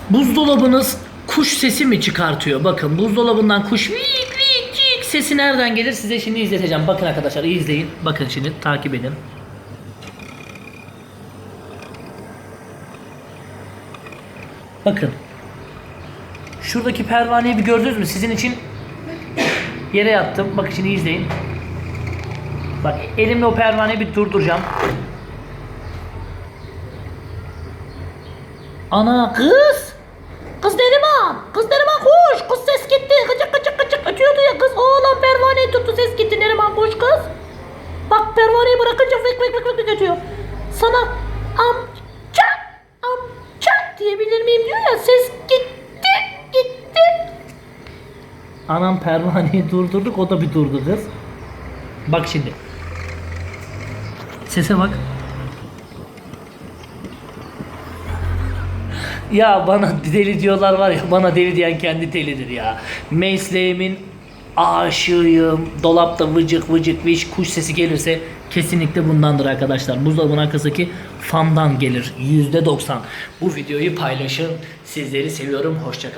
Buzdolabınız kuş sesi mi çıkartıyor? Bakın buzdolabından kuş vik vik vik sesi nereden gelir size şimdi izleteceğim. Bakın arkadaşlar iyi izleyin. Bakın şimdi takip edin. Bakın. Şuradaki pervaneyi bir gördünüz mü? Sizin için yere yattım. Bakın şimdi izleyin. Bak elimle o pervaneyi bir durduracağım. Ana kız! Kız Neriman! Kız Neriman koş! Kız ses gitti! Gıcık gıcık gıcık ötüyordu ya kız. Oğlan pervaneyi tuttu ses gitti Neriman koş kız. Bak pervaneyi bırakınca vık vık vık vık ötüyor. Sana amca amca diyebilir miyim diyor ya ses gitti gitti. Anam pervaneyi durdurduk o da bir durdu kız. Bak şimdi. Sese bak. Ya bana deli diyorlar var ya bana deli diyen kendi delidir ya. Mesleğimin aşığıyım. Dolapta vıcık vıcık viş kuş sesi gelirse kesinlikle bundandır arkadaşlar. Buzdolabının arkasındaki fandan gelir %90. Bu videoyu paylaşın. Sizleri seviyorum. Hoşça kalın.